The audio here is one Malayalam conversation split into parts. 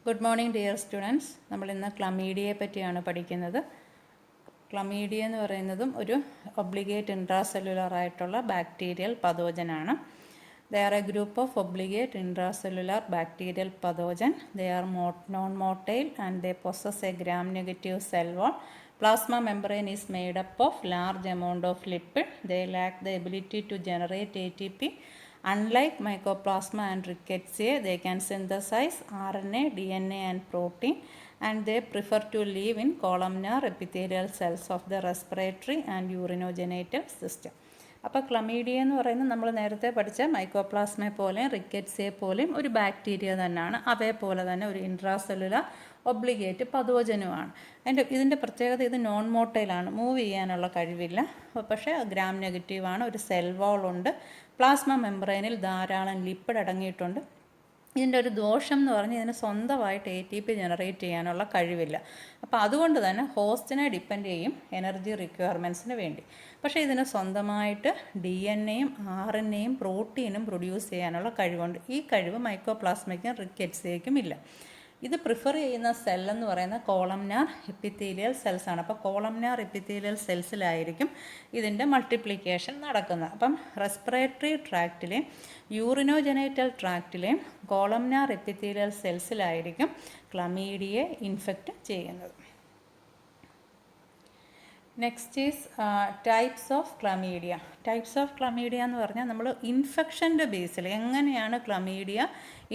Good morning dear students. നമ്മൾ ഇന്ന് ക്ലമീഡിയയെ പറ്റിയാണ് പഠിക്കുന്നത്. ക്ലമീഡിയ എന്ന് പറയുന്നതും ഒരു ഒബ്ലിഗേറ്റ് ഇൻട്രാസെല്ലുലാർ ആയിട്ടുള്ള ബാക്ടീരിയൽ പതോജനാണ്. They are a group of obligate intracellular bacterial pathogen. They are non motile and they possess a gram negative cell wall. Plasma membrane is made up of large amount of lipid. They lack the ability to generate ATP. Unlike Mycoplasma and Rickettsia, they can synthesize RNA, DNA and protein, and they prefer to live in columnar epithelial cells of the respiratory and urinogenital system. അപ്പോൾ ക്ലമീഡിയ എന്ന് പറയുന്നത് നമ്മൾ നേരത്തെ പഠിച്ച മൈക്കോപ്ലാസ്മയെ പോലെയും റിക്കറ്റ്സിയെ പോലെയും ഒരു ബാക്ടീരിയ തന്നെയാണ്. അവയെ പോലെ തന്നെ ഒരു ഇൻട്രാസെല്ലുലാർ ഒബ്ലിഗേറ്റ് പതോജനുമാണ്. ഇതിൻ്റെ പ്രത്യേകത ഇത് നോൺ മോട്ടൈലാണ്, മൂവ് ചെയ്യാനുള്ള കഴിവില്ല. പക്ഷേ ഗ്രാം നെഗറ്റീവാണ്, ഒരു സെൽ വാളുണ്ട്, പ്ലാസ്മ മെംബ്രെയിനിൽ ധാരാളം ലിപ്പിഡ് അടങ്ങിയിട്ടുണ്ട്. ഇതിൻ്റെ ഒരു ദോഷം എന്ന് പറഞ്ഞാൽ ഇതിന് സ്വന്തമായിട്ട് ATP ജനറേറ്റ് ചെയ്യാനുള്ള കഴിവില്ല. അപ്പോൾ അതുകൊണ്ട് തന്നെ ഹോസ്റ്റിനെ ഡിപ്പെൻഡ് ചെയ്യും എനർജി റിക്വയർമെൻറ്റ്സിന് വേണ്ടി. പക്ഷേ ഇതിന് സ്വന്തമായിട്ട് DNA-യും RNA-യും പ്രോട്ടീനും പ്രൊഡ്യൂസ് ചെയ്യാനുള്ള കഴിവുണ്ട്. ഈ കഴിവ് മൈക്കോപ്ലാസ്മയ്ക്കും റിക്കറ്റ്സിയയ്ക്കും ഇല്ല. ഇത് പ്രിഫർ ചെയ്യുന്ന സെല്ലെന്ന് പറയുന്ന കോളംനാർ എപ്പിത്തീലിയൽ സെൽസാണ്. അപ്പോൾ കോളംനാർ എപ്പിത്തീലിയൽ സെൽസിലായിരിക്കും ഇതിൻ്റെ മൾട്ടിപ്ലിക്കേഷൻ നടക്കുന്നത്. അപ്പം റെസ്പിറേറ്ററി ട്രാക്റ്റിലെയും യൂറിനോജനൈറ്റൽ ട്രാക്റ്റിലെയും കോളംനാർ എപ്പിത്തീലിയൽ സെൽസിലായിരിക്കും ക്ലമീഡിയെ ഇൻഫെക്റ്റ് ചെയ്യുന്നത്. Next is types of chlamydia. Types of chlamydia എന്ന് പറഞ്ഞാൽ നമ്മൾ ഇൻഫെക്ഷൻ്റെ ബേസിൽ എങ്ങനെയാണ് ക്ലമീഡിയ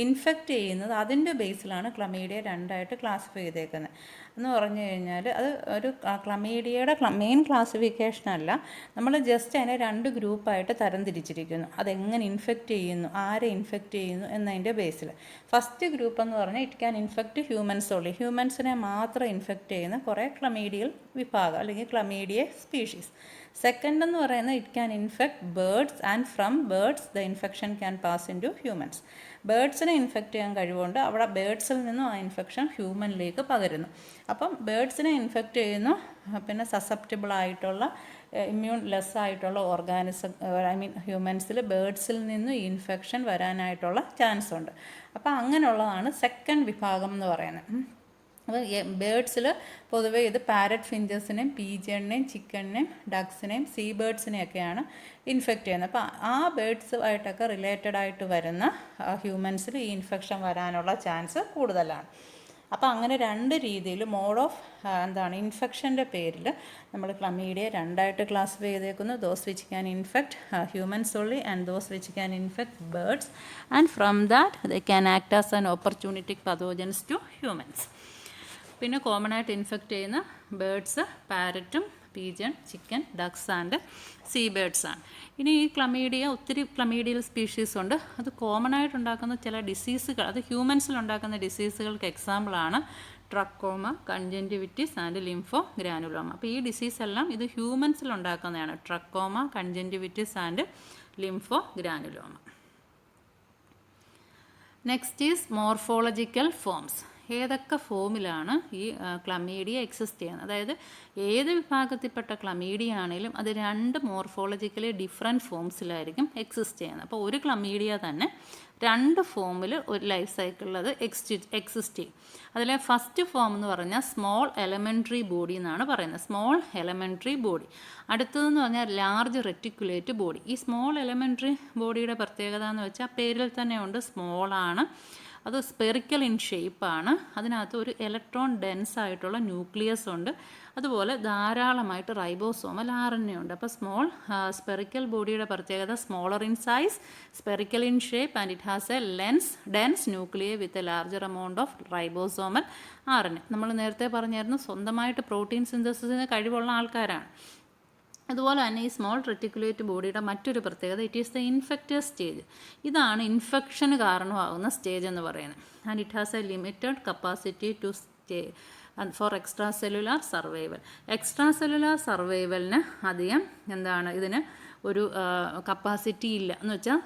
ഇൻഫെക്റ്റ് ചെയ്യുന്നത് അതിൻ്റെ ബേസിലാണ് ക്ലമീഡിയ രണ്ടായിട്ട് ക്ലാസിഫൈ ചെയ്തേക്കുന്നത്. എന്ന് പറഞ്ഞു കഴിഞ്ഞാൽ അത് ഒരു ക്ലമീഡിയയുടെ മെയിൻ ക്ലാസിഫിക്കേഷൻ അല്ല, നമ്മൾ ജസ്റ്റ് അതിനെ രണ്ട് ഗ്രൂപ്പായിട്ട് തരംതിരിച്ചിരിക്കുന്നു. അതെങ്ങനെ ഇൻഫെക്റ്റ് ചെയ്യുന്നു, ആരെ ഇൻഫെക്റ്റ് ചെയ്യുന്നു എന്നതിൻ്റെ ബേസിൽ. ഫസ്റ്റ് ഗ്രൂപ്പ് എന്ന് പറഞ്ഞാൽ it can infect humans only. ഹ്യൂമൻസിനെ മാത്രം ഇൻഫെക്റ്റ് ചെയ്യുന്ന കുറേ ക്ലമീഡിയൽ വിഭാഗം അല്ലെങ്കിൽ ക്ലമീഡിയ സ്പീഷീസ്. സെക്കൻഡ് എന്ന് പറയുന്നത് it can infect birds and from birds the infection can pass into humans. ബേർഡ്സിനെ ഇൻഫെക്റ്റ് ചെയ്യാൻ കഴിവുണ്ട്, അവിടെ ബേർഡ്സിൽ നിന്നും ആ ഇൻഫെക്ഷൻ ഹ്യൂമനിലേക്ക് പകരുന്നു. അപ്പം ബേർഡ്സിനെ ഇൻഫെക്റ്റ് ചെയ്യുന്നു. പിന്നെ സസെപ്റ്റബിൾ ആയിട്ടുള്ള ഇമ്മ്യൂൺ ലെസ് ആയിട്ടുള്ള ഓർഗാനിസം ഹ്യൂമൻസിൽ ബേർഡ്സിൽ നിന്നും ഈ ഇൻഫെക്ഷൻ വരാനായിട്ടുള്ള ചാൻസ് ഉണ്ട്. അപ്പോൾ അങ്ങനെയുള്ളതാണ് സെക്കൻഡ് വിഭാഗം എന്ന് പറയുന്നത്. അപ്പോൾ ബേർഡ്സിൽ പൊതുവെ ഇത് പാരറ്റ് ഫിഞ്ചസിനെയും പീജിയണിനെയും ചിക്കണിനെയും ഡക്സിനെയും സീ ബേർഡ്സിനെയൊക്കെയാണ് ഇൻഫെക്റ്റ് ചെയ്യുന്നത്. അപ്പോൾ ആ ബേർഡ്സുമായിട്ടൊക്കെ റിലേറ്റഡ് ആയിട്ട് വരുന്ന ഹ്യൂമൻസിൽ ഈ ഇൻഫെക്ഷൻ വരാനുള്ള ചാൻസ് കൂടുതലാണ്. അപ്പോൾ അങ്ങനെ രണ്ട് രീതിയിൽ മോഡ് ഓഫ് ഇൻഫെക്ഷൻ്റെ പേരിൽ നമ്മൾ ക്ലമീഡിയ രണ്ടായിട്ട് ക്ലാസിഫൈ ചെയ്തേക്കുന്നു. Those which can infect humans only and those which can infect birds and from that they can act as an opportunistic pathogens to humans. പിന്നെ കോമൺ ആയിട്ട് ഇൻഫെക്റ്റ് ചെയ്യുന്ന ബേർഡ്സ് പാരറ്റും pigeon chicken ducks and sea ബേർഡ്സാണ്. ഇനി ഈ ക്ലമീഡിയ ഒത്തിരി ക്ലമീഡിയൽ സ്പീഷീസ് ഉണ്ട്. അത് കോമൺ ആയിട്ടുണ്ടാക്കുന്ന ചില ഡിസീസുകൾ, അത് ഹ്യൂമൻസിലുണ്ടാക്കുന്ന ഡിസീസുകൾക്ക് എക്സാമ്പിളാണ് trachoma, conjunctivitis and lympho granuloma. അപ്പോൾ ഈ ഡിസീസ് എല്ലാം ഇത് ഹ്യൂമൻസിലുണ്ടാക്കുന്നതാണ്. Trachoma, conjunctivitis and lympho granuloma. Next is morphological forms. ഏതൊക്കെ ഫോമിലാണ് ഈ ക്ലമീഡിയ എക്സിസ്റ്റ് ചെയ്യുന്നത്, അതായത് ഏത് വിഭാഗത്തിൽപ്പെട്ട ക്ലമീഡിയ ആണെങ്കിലും അത് രണ്ട് മോർഫോളജിക്കലി ഡിഫറെൻറ്റ് ഫോംസിലായിരിക്കും എക്സിസ്റ്റ് ചെയ്യുന്നത്. അപ്പോൾ ഒരു ക്ലമീഡിയ തന്നെ രണ്ട് ഫോമിൽ ഒരു ലൈഫ് സൈക്കിളിൽ അത് എക്സിസ്റ്റ് ചെയ്യും. അതിലെ ഫസ്റ്റ് ഫോം എന്ന് പറഞ്ഞാൽ സ്മോൾ എലമെൻ്ററി ബോഡി എന്നാണ് പറയുന്നത്. Small elementary body. അടുത്തതെന്ന് പറഞ്ഞാൽ ലാർജ് റെറ്റിക്കുലേറ്റ് ബോഡി. ഈ സ്മോൾ എലമെൻ്ററി ബോഡിയുടെ പ്രത്യേകത എന്ന് വെച്ചാൽ പേരിൽ തന്നെ ഉണ്ട്, സ്മോളാണ്, അത് സ്പെറിക്കൽ ഇൻ ഷേപ്പാണ്, അതിനകത്ത് ഒരു ഇലക്ട്രോൺ ഡെൻസ് ആയിട്ടുള്ള ന്യൂക്ലിയസ് ഉണ്ട്, അതുപോലെ ധാരാളമായിട്ട് റൈബോസോമൽ RNA ഉണ്ട്. അപ്പോൾ സ്മോൾ സ്പെറിക്കൽ ബോഡിയുടെ പ്രത്യേകത smaller in size, spherical in shape and it has A dense nuclei with a larger amount of ribosomal RNA. നമ്മൾ നേരത്തെ പറഞ്ഞായിരുന്നു സ്വന്തമായിട്ട് പ്രോട്ടീൻ സിന്തസിസിന് കഴിവുള്ള ആൾക്കാരാണ്. അതുപോലെ തന്നെ ഈ സ്മോൾ റെറ്റിക്കുലേറ്റ് ബോഡിയുടെ മറ്റൊരു പ്രത്യേകത it is the infected stage. ഇതാണ് ഇൻഫെക്ഷന് കാരണമാകുന്ന സ്റ്റേജ് എന്ന് പറയുന്നത്. And it has a limited capacity to stay for extra cellular survival. Extra cellular സർവൈവലിന് അധികം ഇതിന് ഒരു കപ്പാസിറ്റി ഇല്ല എന്ന് വെച്ചാൽ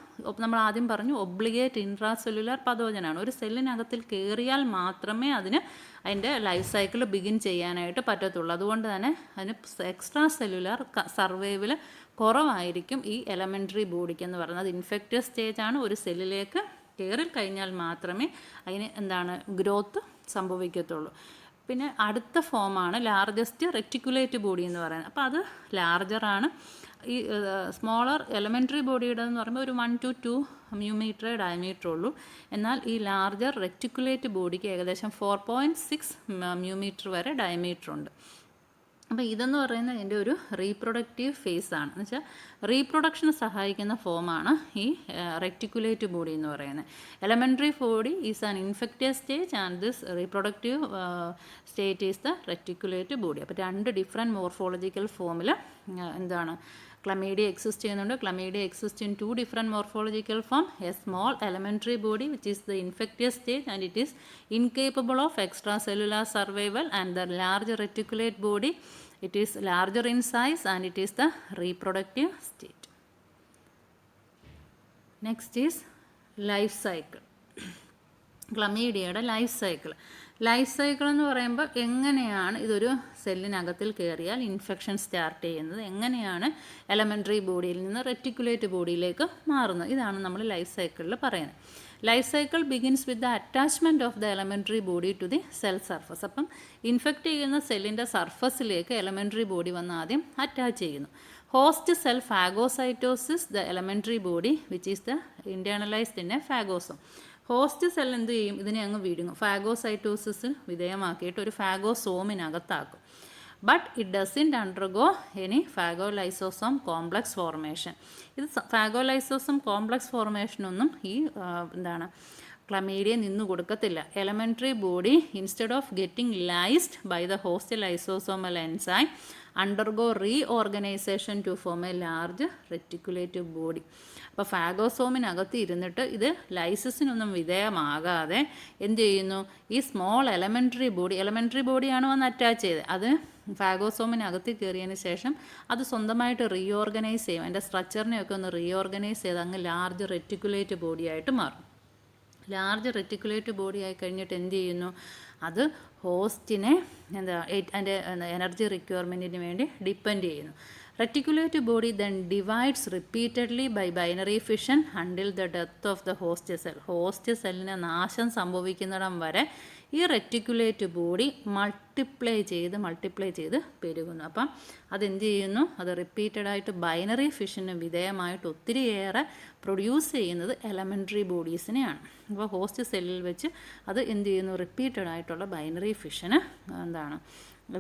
നമ്മൾ ആദ്യം പറഞ്ഞു ഒബ്ലിഗേറ്റ് ഇൻട്രാസെല്ലുലാർ പതോജനാണ്. ഒരു സെല്ലിനകത്തിൽ കയറിയാൽ മാത്രമേ അതിൻ്റെ ലൈഫ് സൈക്കിൾ ബിഗിൻ ചെയ്യാനായിട്ട് പറ്റത്തുള്ളൂ. അതുകൊണ്ട് തന്നെ അതിന് എക്സ്ട്രാ സെല്ലുലാർ സർവൈവൽ കുറവായിരിക്കും ഈ എലമെൻ്ററി ബോഡിക്ക് എന്ന് പറയുന്നത്. ഇൻഫെക്റ്റീവ് സ്റ്റേജാണ്, ഒരു സെല്ലിലേക്ക് കയറി കഴിഞ്ഞാൽ മാത്രമേ അതിന് എന്താണ് ഗ്രോത്ത് സംഭവിക്കത്തുള്ളൂ. പിന്നെ അടുത്ത ഫോമാണ് ലാർജസ്റ്റ് റെറ്റിക്കുലേറ്റ് ബോഡി എന്ന് പറയുന്നത്. അപ്പോൾ അത് ലാർജറാണ്. ഈ സ്മോളർ എലമെൻ്ററി ബോഡിയുടെ എന്ന് പറയുമ്പോൾ ഒരു 1 to 2 µm ഡയമീറ്റർ ഉള്ളൂ. എന്നാൽ ഈ ലാർജർ റെറ്റിക്കുലേറ്റ് ബോഡിക്ക് ഏകദേശം 4.6 µm വരെ ഡയമീറ്റർ ഉണ്ട്. അപ്പോൾ ഇതെന്ന് പറയുന്നത് എൻ്റെ ഒരു റീപ്രൊഡക്റ്റീവ് ഫേസാണ്. എന്ന് വെച്ചാൽ റീപ്രൊഡക്ഷന് സഹായിക്കുന്ന ഫോമാണ് ഈ റെറ്റിക്കുലേറ്റ് ബോഡി എന്ന് പറയുന്നത്. Elementary body is an infected stage and this reproductive state is the reticulate body. അപ്പോൾ 2 ഡിഫറെൻറ്റ് മോർഫോളജിക്കൽ ഫോമിൽ എന്താണ് Chlamydia exists ചെയ്യുന്നുണ്ട്. Chlamydia exists in 2 different morphological form. A small elementary body which is the infectious stage and it is incapable of extracellular survival, and the large reticulate body, it is larger in size and it is the reproductive state. Next is life cycle. Chlamydia'യുടെ ലൈഫ് സൈക്കിൾ. ലൈഫ് സൈക്കിൾ എന്ന് പറയുമ്പോൾ എങ്ങനെയാണ് ഇതൊരു സെല്ലിനകത്തിൽ കയറിയാൽ ഇൻഫെക്ഷൻ സ്റ്റാർട്ട് ചെയ്യുന്നത്, എങ്ങനെയാണ് എലമെൻ്ററി ബോഡിയിൽ നിന്ന് റെറ്റിക്കുലേറ്റ് ബോഡിയിലേക്ക് മാറുന്നത്, ഇതാണ് നമ്മൾ ലൈഫ് സൈക്കിളിൽ പറയുന്നത്. Life cycle begins with the attachment of the elementary body to the cell surface. അപ്പം ഇൻഫെക്റ്റ് ചെയ്യുന്ന സെല്ലിൻ്റെ സർഫസിലേക്ക് എലമെൻ്ററി ബോഡി വന്ന് ആദ്യം അറ്റാച്ച് ചെയ്യുന്നു. Host cell phagocytosis the elementary body which is the internalised in a phagosome. Host cell എന്ത് ചെയ്യും, ഇതിനെ അങ്ങ് വിഴുങ്ങും, ഫാഗോസൈറ്റോസിസ് വിധേയമാക്കിയിട്ട് ഒരു ഫാഗോസോമിനകത്താക്കും. But it doesn't undergo any phagolysosome complex formation. ഇത് ഫാഗോലൈസോസം കോംപ്ലക്സ് ഫോർമേഷനൊന്നും ഈ എന്താണ് ക്ലമീഡിയ നിന്ന് കൊടുക്കത്തില്ല. Elementary body instead of getting lysed by the host lysosomal enzyme undergo reorganisation to form a large reticulative body. അപ്പോൾ ഫാഗോസോമിനകത്ത് ഇരുന്നിട്ട് ഇത് ലൈസിസിനൊന്നും വിധേയമാകാതെ എന്ത് ചെയ്യുന്നു, ഈ സ്മോൾ എലമെൻ്ററി ബോഡിയാണ് വന്ന് അറ്റാച്ച് ചെയ്തത്, അത് ഫാഗോസോമിനകത്ത് കയറിയതിന് ശേഷം അത് സ്വന്തമായിട്ട് റീഓർഗനൈസ് ചെയ്യും. അതിൻ്റെ സ്ട്രക്ചറിനെയൊക്കെ ഒന്ന് റീഓർഗനൈസ് ചെയ്ത് അങ്ങ് ലാർജ് റെറ്റിക്കുലേറ്റ് ബോഡിയായിട്ട് മാറും. ലാർജ് റെറ്റിക്കുലേറ്റ് ബോഡി ആയി കഴിഞ്ഞിട്ട് എന്ത് ചെയ്യുന്നു, അത് ഹോസ്റ്റിനെ അതിൻ്റെ എനർജി റിക്വയർമെൻറ്റിന് വേണ്ടി ഡിപ്പെൻഡ് ചെയ്യുന്നു. Reticulate body then divides repeatedly by binary fission until the death of the host cell. Host സെല്ലിന് നാശം സംഭവിക്കുന്നിടം വരെ ഈ റെറ്റിക്കുലേറ്റ് ബോഡി മൾട്ടിപ്ലൈ ചെയ്ത് പെരുകുന്നു. അപ്പം അതെന്ത് ചെയ്യുന്നു, അത് റിപ്പീറ്റഡായിട്ട് ബൈനറി ഫിഷന് വിധേയമായിട്ട് ഒത്തിരിയേറെ പ്രൊഡ്യൂസ് ചെയ്യുന്നത് എലമെൻ്ററി ബോഡീസിനെയാണ്. അപ്പോൾ ഹോസ്റ്റ് സെല്ലിൽ വെച്ച് അത് എന്ത് ചെയ്യുന്നു, റിപ്പീറ്റഡായിട്ടുള്ള ബൈനറി ഫിഷന്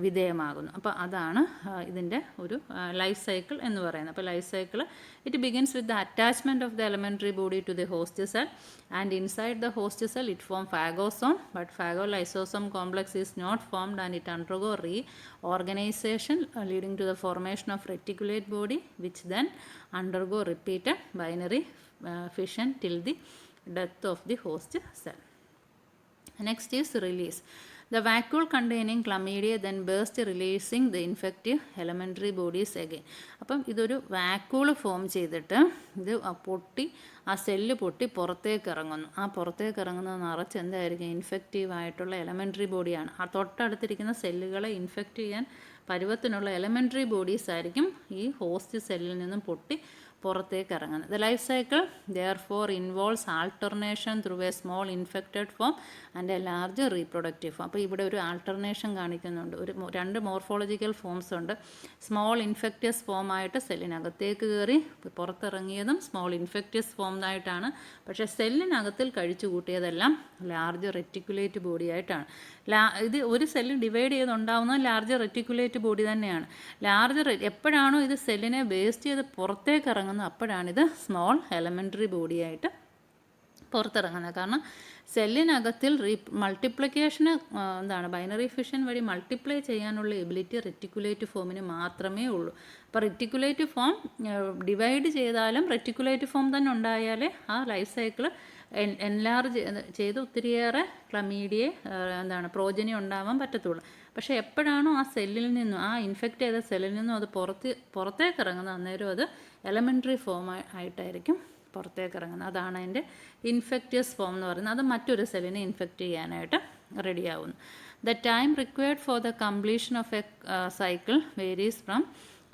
വിധേയമാകുന്നു. അപ്പോൾ അതാണ് ഇതിൻ്റെ ഒരു ലൈഫ് സൈക്കിൾ എന്ന് പറയുന്നത്. അപ്പോൾ life cycle it begins with the attachment of the elementary body to the host cell and inside the host cell it form phagosome but phagolysosome complex is not formed and it undergo reorganisation leading to the formation of reticulate body which then undergo repeated binary fission till the death of the host cell. Next is release. The vacuole containing chlamydia then burst, releasing the infective elementary bodies again. അപ്പം ഇതൊരു വാക്യൂൾ ഫോം ചെയ്തിട്ട് ഇത് പൊട്ടി ആ സെല്ല് പൊട്ടി പുറത്തേക്ക് ഇറങ്ങുന്നു. ആ പുറത്തേക്ക് ഇറങ്ങുന്നത് നിറച്ച് എന്തായിരിക്കും, ഇൻഫെക്റ്റീവ് ആയിട്ടുള്ള എലമെൻ്ററി ബോഡിയാണ്. ആ തൊട്ടടുത്തിരിക്കുന്ന സെല്ലുകളെ ഇൻഫെക്റ്റ് ചെയ്യാൻ പരുവത്തിനുള്ള എലമെൻ്ററി ബോഡീസ് ആയിരിക്കും ഈ ഹോസ്റ്റ് സെല്ലിൽ നിന്നും പൊട്ടി പുറത്തേക്ക് ഇറങ്ങുന്നത്. The life cycle therefore involves alternation through A small infected form and A large reproductive form. അപ്പോൾ ഇവിടെ ഒരു ആൾട്ടർനേഷൻ കാണിക്കുന്നുണ്ട്. ഒരു 2 മോർഫോളജിക്കൽ ഫോംസ് ഉണ്ട്. സ്മോൾ ഇൻഫെക്റ്റിയസ് ഫോമായിട്ട് സെല്ലിനകത്തേക്ക് കയറി പുറത്തിറങ്ങിയതും സ്മോൾ ഇൻഫെക്റ്റിയസ് ഫോമായിട്ടാണ്. പക്ഷേ സെല്ലിനകത്തിൽ കഴിച്ചു കൂട്ടിയതെല്ലാം ലാർജ് റെറ്റിക്കുലേറ്റ് ബോഡിയായിട്ടാണ്. ഇത് ഒരു സെല്ല് ഡിവൈഡ് ചെയ്തുണ്ടാവുന്നത് ലാർജ് റെറ്റിക്കുലേറ്റ് ബോഡി തന്നെയാണ്. എപ്പോഴാണോ ഇത് സെല്ലിനെ വേസ്റ്റ് ചെയ്ത് പുറത്തേക്ക് ഇറങ്ങുന്നത് അപ്പോഴാണിത് സ്മോൾ എലമെൻ്ററി ബോഡിയായിട്ട് പുറത്തിറങ്ങുന്നത്. കാരണം സെല്ലിനകത്തിൽ മൾട്ടിപ്ലിക്കേഷന് ബൈനറി ഫിഷൻ വഴി മൾട്ടിപ്ലൈ ചെയ്യാനുള്ള എബിലിറ്റി റെറ്റിക്കുലേറ്റ് ഫോമിന് മാത്രമേ ഉള്ളൂ. അപ്പോൾ റെറ്റിക്കുലേറ്റ് ഫോം ഡിവൈഡ് ചെയ്താലും റെറ്റിക്കുലേറ്റ് ഫോം തന്നെ ഉണ്ടായാലേ ആ ലൈഫ് സൈക്കിൾ എൻലാർജ് ചെയ്ത് ഒത്തിരിയേറെ ക്ലമീഡിയെ പ്രോജനി ഉണ്ടാവാൻ പറ്റത്തുള്ളൂ. പക്ഷേ എപ്പോഴാണോ ആ സെല്ലിൽ നിന്നും ആ ഇൻഫെക്റ്റ് ചെയ്ത സെല്ലിൽ നിന്നും അത് പുറത്തേക്ക് ഇറങ്ങുന്നത് അന്നേരം അത് എലമെൻ്ററി ഫോം ആയിട്ടായിരിക്കും പുറത്തേക്ക് ഇറങ്ങുന്നത്. അതാണ് അതിൻ്റെ ഇൻഫെക്റ്റിയസ് ഫോം എന്ന് പറയുന്നത്. അത് മറ്റൊരു സെല്ലിനെ ഇൻഫെക്റ്റ് ചെയ്യാനായിട്ട് റെഡിയാവുന്നു. The time required for the completion of a cycle varies from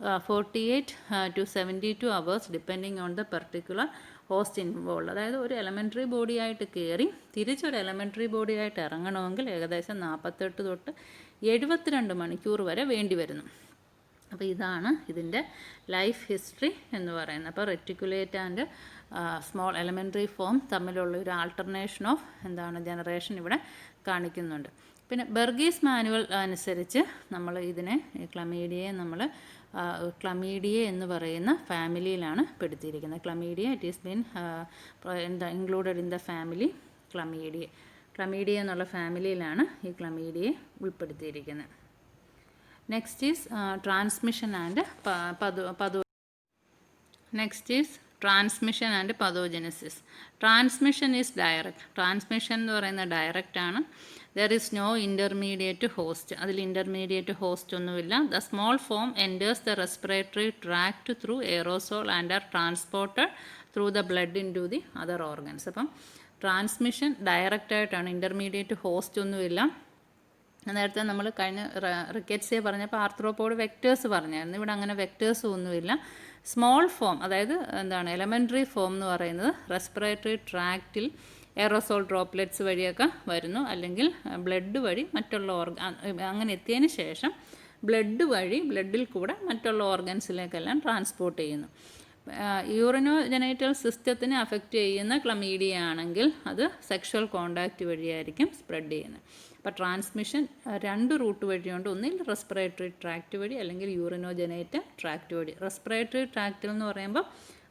48 to 72 hours depending on the particular host involve. അതായത് ഒരു എലമെൻ്ററി ബോഡി ആയിട്ട് കയറി തിരിച്ചൊരു എലമെൻ്ററി ബോഡി ആയിട്ട് ഇറങ്ങണമെങ്കിൽ ഏകദേശം 48 തൊട്ട് 72 മണിക്കൂർ വരെ വേണ്ടി വരുന്നു. അപ്പോൾ ഇതാണ് ഇതിൻ്റെ ലൈഫ് ഹിസ്റ്ററി എന്ന് പറയുന്നത്. അപ്പോൾ reticulate and small elementary form തമ്മിലുള്ള ഒരു ആൾട്ടർനേഷൻ ഓഫ് ജനറേഷൻ ഇവിടെ കാണിക്കുന്നുണ്ട്. പിന്നെ ബെർഗീസ് മാനുവൽ അനുസരിച്ച് നമ്മൾ ഇതിനെ ക്ലമീഡിയയെ ക്ലമീഡിയ എന്ന് പറയുന്ന ഫാമിലിയിലാണ് പെടുത്തിയിരിക്കുന്നത്. Chlamydia it is been included in the family chlamydia എന്നുള്ള ഫാമിലിയിലാണ് ഈ ക്ലമീഡിയയെ ഉൾപ്പെടുത്തിയിരിക്കുന്നത്. Next is transmission and pathogenesis. Transmission is direct. Transmission എന്ന് പറയുന്നത് ഡയറക്റ്റ് ആണ്. There is no intermediate host. അതിൽ ഇൻ്റർമീഡിയറ്റ് ഹോസ്റ്റ് ഒന്നുമില്ല. The small form enters the respiratory tract through aerosol and are transported through the blood into the other organs. അപ്പം ട്രാൻസ്മിഷൻ ഡയറക്റ്റായിട്ടാണ്, ഇൻ്റർമീഡിയറ്റ് ഹോസ്റ്റ് ഒന്നുമില്ല. നേരത്തെ നമ്മൾ കഴിഞ്ഞ റിക്കറ്റ്സിയെ പറഞ്ഞപ്പോൾ ആർത്രോപോഡ് വെക്റ്റേഴ്സ് പറഞ്ഞായിരുന്നു. ഇവിടെ അങ്ങനെ വെക്റ്റേഴ്സും ഒന്നുമില്ല. സ്മോൾ ഫോം, അതായത് എലമെൻ്ററി ഫോം എന്ന് പറയുന്നത് റെസ്പിറേറ്ററി ട്രാക്റ്റിൽ എയറോസോൾ ഡ്രോപ്ലെറ്റ്സ് വഴിയൊക്കെ വരുന്നു, അല്ലെങ്കിൽ ബ്ലഡ് വഴി മറ്റുള്ള അങ്ങനെ എത്തിയതിന് ശേഷം ബ്ലഡിൽ കൂടെ മറ്റുള്ള ഓർഗൻസിലേക്കെല്ലാം ട്രാൻസ്പോർട്ട് ചെയ്യുന്നു. യൂറിനോജനൈറ്റൽ സിസ്റ്റത്തിനെ അഫക്റ്റ് ചെയ്യുന്ന ക്ലമീഡിയ ആണെങ്കിൽ അത് സെക്ഷൽ കോണ്ടാക്റ്റ് വഴിയായിരിക്കും സ്പ്രെഡ് ചെയ്യുന്നത്. അപ്പോൾ ട്രാൻസ്മിഷൻ 2 റൂട്ട് വഴിയുണ്ട്. ഒന്നിൽ റെസ്പിറേറ്ററി ട്രാക്റ്റ് വഴി, അല്ലെങ്കിൽ യൂറിനോജനൈറ്റ് ട്രാക്റ്റ് വഴി. റെസ്പിറേറ്ററി ട്രാക്റ്റിൽ എന്ന് പറയുമ്പോൾ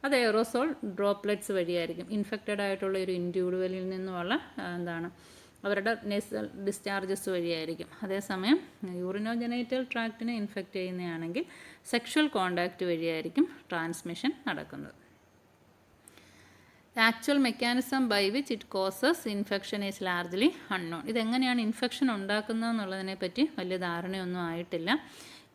അത് എയറോസോൾ ഡ്രോപ്ലെറ്റ്സ് വഴിയായിരിക്കും. ഇൻഫെക്റ്റഡ് ആയിട്ടുള്ള ഒരു ഇൻഡിവിജ്വലിൽ നിന്നുമുള്ള അവരുടെ നേസൽ ഡിസ്ചാർജസ് വഴിയായിരിക്കും. അതേസമയം യൂറിനോജനൈറ്റൽ ട്രാക്റ്റിനെ ഇൻഫെക്റ്റ് ചെയ്യുന്നതാണെങ്കിൽ സെക്ഷൽ കോണ്ടാക്റ്റ് വഴിയായിരിക്കും ട്രാൻസ്മിഷൻ നടക്കുന്നത്. Actual mechanism by which it causes infection is largely unknown. ഇതെങ്ങനെയാണ് ഇൻഫെക്ഷൻ ഉണ്ടാക്കുന്നത് എന്നുള്ളതിനെ പറ്റി വലിയ ധാരണയൊന്നും ആയിട്ടില്ല.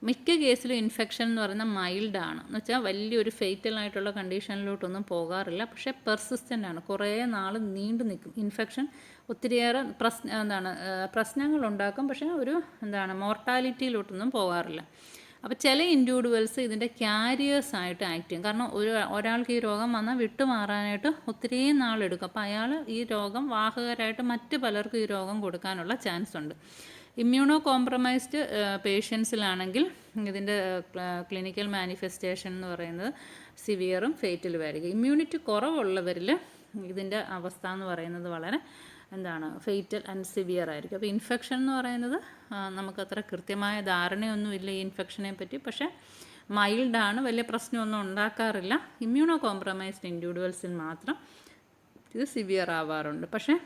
മിക്ക കേസിലും ഇൻഫെക്ഷൻ എന്ന് പറയുന്നത് മൈൽഡാണ്. എന്ന് വെച്ചാൽ വലിയൊരു ഫെയ്റ്റലായിട്ടുള്ള കണ്ടീഷനിലോട്ടൊന്നും പോകാറില്ല. പക്ഷേ പെർസിസ്റ്റൻ്റ് ആണ്, കുറേ നാൾ നീണ്ടു നിൽക്കും. ഇൻഫെക്ഷൻ ഒത്തിരിയേറെ പ്രശ്നങ്ങളുണ്ടാക്കും, പക്ഷേ ഒരു മോർട്ടാലിറ്റിയിലോട്ടൊന്നും പോകാറില്ല. അപ്പോൾ ചില ഇൻഡിവിജ്വൽസ് ഇതിൻ്റെ ക്യാരിയേഴ്സായിട്ട് ആക്ട് ചെയ്യും. കാരണം ഒരാൾക്ക് ഈ രോഗം വന്നാൽ വിട്ടുമാറാനായിട്ട് ഒത്തിരി നാളെടുക്കും. അപ്പോൾ അയാൾ ഈ രോഗം വാഹകരായിട്ട് മറ്റ് പലർക്കും ഈ രോഗം കൊടുക്കാനുള്ള ചാൻസ് ഉണ്ട്. ഇമ്മ്യൂണോ കോംപ്രമൈസ്ഡ് പേഷ്യൻസിലാണെങ്കിൽ ഇതിൻ്റെ ക്ലിനിക്കൽ മാനിഫെസ്റ്റേഷൻ എന്ന് പറയുന്നത് സിവിയറും ഫേറ്റലും ആയിരിക്കും. ഇമ്മ്യൂണിറ്റി കുറവുള്ളവരിൽ ഇതിൻ്റെ അവസ്ഥ എന്ന് പറയുന്നത് വളരെ ഫേറ്റൽ ആൻഡ് സിവിയർ ആയിരിക്കും. അപ്പോൾ ഇൻഫെക്ഷൻ എന്ന് പറയുന്നത് നമുക്കത്ര കൃത്യമായ ധാരണയൊന്നുമില്ല ഈ ഇൻഫെക്ഷനെ പറ്റി. പക്ഷേ മൈൽഡാണ്, വലിയ പ്രശ്നമൊന്നും ഉണ്ടാക്കാറില്ല. ഇമ്മ്യൂണോ കോംപ്രമൈസ്ഡ് ഇൻഡിവിജ്വൽസിൽ മാത്രം ഇത് സിവിയർ ആവാറുണ്ട്. പക്ഷേ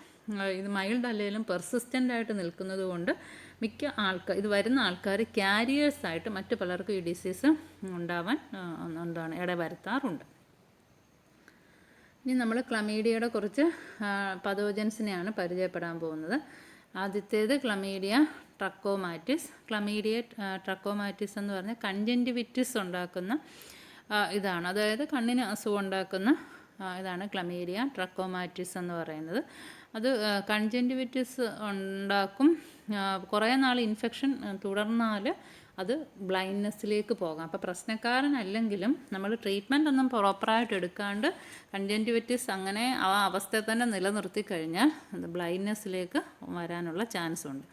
ഇത് മൈൽഡ് അല്ലെങ്കിലും പെർസിസ്റ്റൻ്റ് ആയിട്ട് നിൽക്കുന്നത് കൊണ്ട് മിക്ക ഇത് വരുന്ന ആൾക്കാർ ക്യാരിയേഴ്സായിട്ട് മറ്റു പലർക്കും ഈ ഡിസീസ് ഉണ്ടാവാൻ ഇടവരുത്താറുണ്ട്. ഇനി നമ്മൾ ക്ലമീഡിയയുടെ കുറച്ച് പതോജൻസിനെയാണ് പരിചയപ്പെടാൻ പോകുന്നത്. ആദ്യത്തേത് ക്ലമീഡിയ ട്രക്കോമാറ്റിസ്. ക്ലമീഡിയ ട്രക്കോമാറ്റിസ് എന്ന് പറഞ്ഞാൽ കൺജങ്ക്റ്റിവിറ്റിസ് ഉണ്ടാക്കുന്ന ഇതാണ്. അതായത് കണ്ണിന് അസുഖം ഉണ്ടാക്കുന്ന ഇതാണ് ക്ലമീഡിയ ട്രക്കോമാറ്റിസ് എന്ന് പറയുന്നത്. അത് കൺജങ്ക്റ്റിവിറ്റിസ് ഉണ്ടാക്കും. കുറേ നാൾ ഇൻഫെക്ഷൻ തുടർന്നാൽ അത് ബ്ലൈൻഡ്നെസ്സിലേക്ക് പോകാം. അപ്പോൾ പ്രശ്നക്കാരനല്ലെങ്കിലും നമ്മൾ ട്രീറ്റ്മെൻ്റ് ഒന്നും പ്രോപ്പറായിട്ട് എടുക്കാണ്ട് കൺജങ്ക്റ്റിവിറ്റിസ് അങ്ങനെ ആ അവസ്ഥയിൽ തന്നെ നിലനിർത്തി കഴിഞ്ഞാൽ അത് ബ്ലൈൻഡ്നെസ്സിലേക്ക് വരാനുള്ള ചാൻസ് ഉണ്ട്.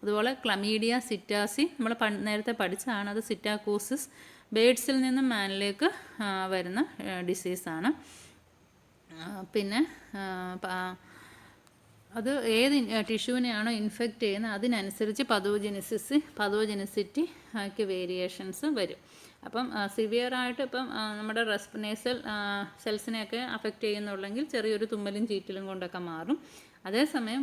അതുപോലെ ക്ലമീഡിയ സിറ്റാസി നമ്മൾ നേരത്തെ പഠിച്ചതാണ്. അത് സിറ്റാക്കൂസിസ്, ബേഡ്സിൽ നിന്നും മാനിലേക്ക് വരുന്ന ഡിസീസാണ്. പിന്നെ അത് ഏത് ടിഷ്യൂവിനെയാണോ ഇൻഫെക്റ്റ് ചെയ്യുന്നത് അതിനനുസരിച്ച് പതോജനിസിറ്റിക്ക് വേരിയേഷൻസ് വരും. അപ്പം സിവിയറായിട്ട് ഇപ്പം നമ്മുടെ നേസൽ സെൽസിനെയൊക്കെ അഫക്റ്റ് ചെയ്യുന്നുള്ളെങ്കിൽ ചെറിയൊരു തുമ്മലും ചീറ്റലും കൊണ്ടൊക്കെ മാറും. അതേസമയം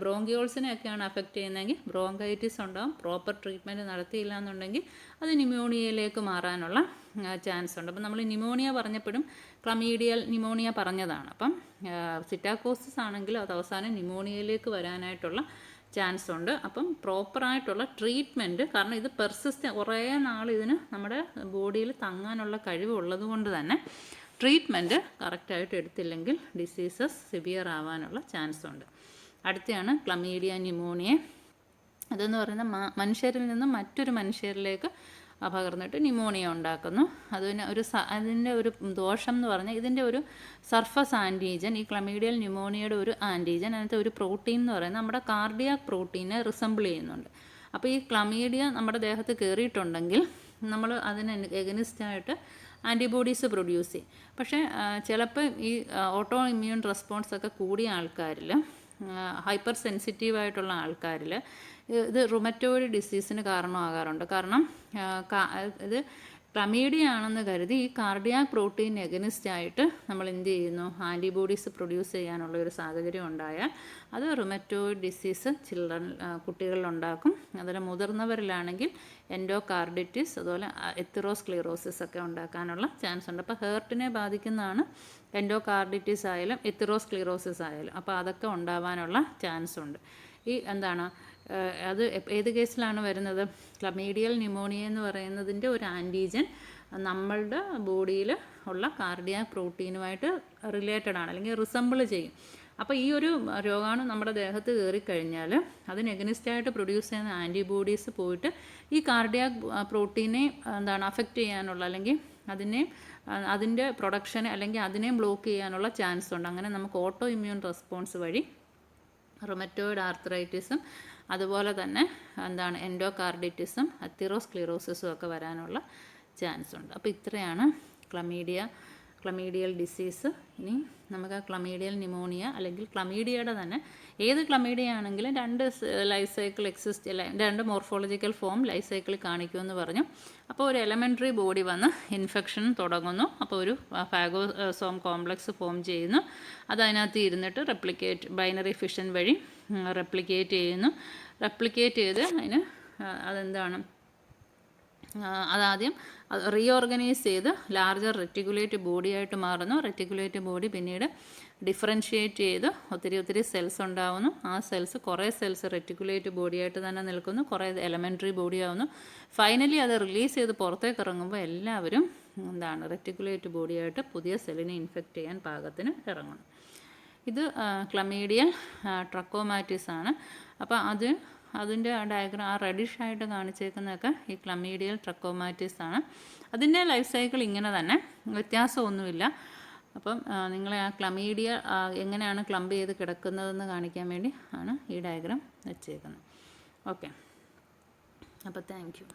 ബ്രോങ്കിയോൾസിനെയൊക്കെയാണ് അഫക്റ്റ് ചെയ്യുന്നതെങ്കിൽ ബ്രോങ്കൈറ്റിസ് ഉണ്ടാകും. പ്രോപ്പർ ട്രീറ്റ്മെൻറ്റ് നടത്തിയില്ല എന്നുണ്ടെങ്കിൽ അത് ന്യൂമോണിയയിലേക്ക് മാറാനുള്ള ചാൻസ് ഉണ്ട്. അപ്പം നമ്മൾ ന്യൂമോണിയ പറഞ്ഞപ്പോഴും ക്ലമീഡിയൽ ന്യൂമോണിയ പറഞ്ഞതാണ്. അപ്പം സിറ്റാക്കോസിസ് ആണെങ്കിൽ അത് അവസാനം ന്യൂമോണിയയിലേക്ക് വരാനായിട്ടുള്ള ചാൻസ് ഉണ്ട്. അപ്പം പ്രോപ്പറായിട്ടുള്ള ട്രീറ്റ്മെൻറ്റ്, കാരണം ഇത് കുറേ നാൾ ഇതിന് നമ്മുടെ ബോഡിയിൽ തങ്ങാനുള്ള കഴിവുള്ളത് കൊണ്ട് തന്നെ ട്രീറ്റ്മെൻറ്റ് കറക്റ്റായിട്ട് എടുത്തില്ലെങ്കിൽ ഡിസീസസ് സിവിയർ ആവാനുള്ള ചാൻസ് ഉണ്ട്. അടുത്തയാണ് ക്ലമീഡിയ ന്യൂമോണിയ. അതെന്ന് പറയുന്നത് മനുഷ്യരിൽ നിന്നും മറ്റൊരു മനുഷ്യരിലേക്ക് പകർന്നിട്ട് ന്യൂമോണിയ ഉണ്ടാക്കുന്നു. അതിൻ്റെ ഒരു ദോഷം എന്ന് പറഞ്ഞാൽ ഇതിൻ്റെ ഒരു സർഫസ് ആൻറ്റിജൻ, ഈ ക്ലമീഡിയൽ ന്യൂമോണിയയുടെ ഒരു ആൻറ്റിജൻ, അതിനകത്ത് ഒരു പ്രോട്ടീൻ എന്ന് പറയുന്നത് നമ്മുടെ കാർഡിയാക് പ്രോട്ടീനെ റിസംബിൾ ചെയ്യുന്നുണ്ട്. അപ്പോൾ ഈ ക്ലമീഡിയ നമ്മുടെ ദേഹത്ത് കയറിയിട്ടുണ്ടെങ്കിൽ നമ്മൾ അതിന് എഗനിസ്റ്റായിട്ട് ആൻറ്റിബോഡീസ് പ്രൊഡ്യൂസ് ചെയ്യും. പക്ഷേ ചിലപ്പോൾ ഈ ഓട്ടോ ഇമ്മ്യൂൺ റെസ്പോൺസൊക്കെ കൂടിയ ആൾക്കാരിൽ, ഹൈപ്പർ സെൻസിറ്റീവായിട്ടുള്ള ആൾക്കാരിൽ ഇത് റുമറ്റോയിഡ് ഡിസീസിന് കാരണമാകാറുണ്ട്. കാരണം ഇത് ക്ലമീഡിയ ആണെന്ന് കരുതി ഈ കാർഡിയാക് പ്രോട്ടീൻ എഗനിസ്റ്റായിട്ട് നമ്മൾ എന്ത് ചെയ്യുന്നു, ആൻറ്റിബോഡീസ് പ്രൊഡ്യൂസ് ചെയ്യാനുള്ള ഒരു സാഹചര്യം ഉണ്ടായാൽ അത് റുമറ്റോയിഡ് ഡിസീസ് കുട്ടികളിലുണ്ടാക്കും. അതിൽ മുതിർന്നവരിലാണെങ്കിൽ എൻഡോകാർഡിറ്റിസ്, അതുപോലെ എത്തിറോസ്ക്ലീറോസിസ് ഒക്കെ ഉണ്ടാക്കാനുള്ള ചാൻസ് ഉണ്ട്. അപ്പോൾ ഹേർട്ടിനെ ബാധിക്കുന്നതാണ് എൻഡോകാർഡിറ്റിസ് ആയാലും എത്തിറോസ്ക്ലീറോസിസ് ആയാലും. അപ്പോൾ അതൊക്കെ ഉണ്ടാവാനുള്ള ചാൻസ് ഉണ്ട്. ഈ അത് ഏത് കേസിലാണ് വരുന്നത്? ക്ലമീഡിയൽ ന്യൂമോണിയ എന്ന് പറയുന്നതിൻ്റെ ഒരു ആൻറ്റിജൻ നമ്മളുടെ ബോഡിയിൽ ഉള്ള കാർഡിയാക് പ്രോട്ടീനുമായിട്ട് റിലേറ്റഡ് ആണ്, അല്ലെങ്കിൽ റിസംബിൾ ചെയ്യും. അപ്പോൾ ഈ ഒരു രോഗാണു നമ്മുടെ ദേഹത്ത് കയറിക്കഴിഞ്ഞാൽ അതിന് എഗനിസ്റ്റായിട്ട് പ്രൊഡ്യൂസ് ചെയ്യുന്ന ആൻറ്റിബോഡീസ് പോയിട്ട് ഈ കാർഡിയാക് പ്രോട്ടീനെ അഫക്റ്റ് ചെയ്യാനുള്ള, അല്ലെങ്കിൽ അതിൻ്റെ പ്രൊഡക്ഷനെ അല്ലെങ്കിൽ അതിനെ ബ്ലോക്ക് ചെയ്യാനുള്ള ചാൻസ് ഉണ്ട്. അങ്ങനെ നമുക്ക് ഓട്ടോ ഇമ്മ്യൂൺ റെസ്പോൺസ് വഴി റുമറ്റോയിഡ് ആർത്രൈറ്റിസും അതുപോലെ തന്നെ എൻഡോകാർഡിറ്റിസും അത്തിറോസ്ക്ലീറോസിസും ഒക്കെ വരാനുള്ള ചാൻസ് ഉണ്ട്. അപ്പോൾ ഇത്രയാണ് ക്ലമീഡിയൽ ഡിസീസ്. ഇനി നമുക്ക് ക്ലമീഡിയൽ ന്യൂമോണിയ അല്ലെങ്കിൽ ക്ലമീഡിയയുടെ തന്നെ ഏത് ക്ലമീഡിയ ആണെങ്കിലും രണ്ട് ലൈഫ് സൈക്കിൾ രണ്ട് മോർഫോളജിക്കൽ ഫോം ലൈഫ് സൈക്കിൾ കാണിക്കുമെന്ന് പറഞ്ഞു. അപ്പോൾ ഒരു എലമെൻ്ററി ബോഡി വന്ന് ഇൻഫെക്ഷൻ തുടങ്ങുന്നു. അപ്പോൾ ഒരു ഫാഗോസോം കോംപ്ലക്സ് ഫോം ചെയ്യുന്നു. അത് അതിനകത്ത് ഇരുന്നിട്ട് ബൈനറി ഫിഷൻ വഴി റെപ്ലിക്കേറ്റ് ചെയ്ത് അതാദ്യം റീഓർഗനൈസ് ചെയ്ത് ലാർജർ റെറ്റിക്കുലേറ്റ് ബോഡിയായിട്ട് മാറുന്നു. റെറ്റിക്കുലേറ്റ് ബോഡി പിന്നീട് ഡിഫറൻഷ്യേറ്റ് ചെയ്ത് ഒത്തിരി സെൽസ് ഉണ്ടാവുന്നു. ആ കുറേ സെൽസ് റെറ്റിക്കുലേറ്റ് ബോഡിയായിട്ട് തന്നെ നിൽക്കുന്നു, കുറേ എലമെൻ്ററി ബോഡി ആവുന്നു. ഫൈനലി അത് റിലീസ് ചെയ്ത് പുറത്തേക്ക് ഇറങ്ങുമ്പോൾ എല്ലാവരും റെറ്റിക്കുലേറ്റ് ബോഡിയായിട്ട് പുതിയ സെല്ലിനെ ഇൻഫെക്റ്റ് ചെയ്യാൻ പാകത്തിന് ഇറങ്ങുന്നു. ഇത് ക്ലമീഡിയൽ ട്രക്കോമാറ്റിസ് ആണ്. അപ്പോൾ അതിൻ്റെ ഡയഗ്രാം റെഡിഷ് ആയിട്ട് കാണിച്ചേക്കുന്നതൊക്കെ ഈ ക്ലമീഡിയൽ ട്രക്കോമാറ്റിസ് ആണ്. അതിൻ്റെ ലൈഫ് സൈക്കിൾ ഇങ്ങനെ തന്നെ, വ്യത്യാസമൊന്നുമില്ല. അപ്പം നിങ്ങളെ ക്ലമീഡിയ എങ്ങനെയാണ് ക്ലംപ് ചെയ്ത് കിടക്കുന്നതെന്ന് കാണിക്കാൻ വേണ്ടി ആണ് ഈ ഡയഗ്രാം വെച്ചേക്കുന്നത്. ഓക്കെ, അപ്പോൾ താങ്ക് യു.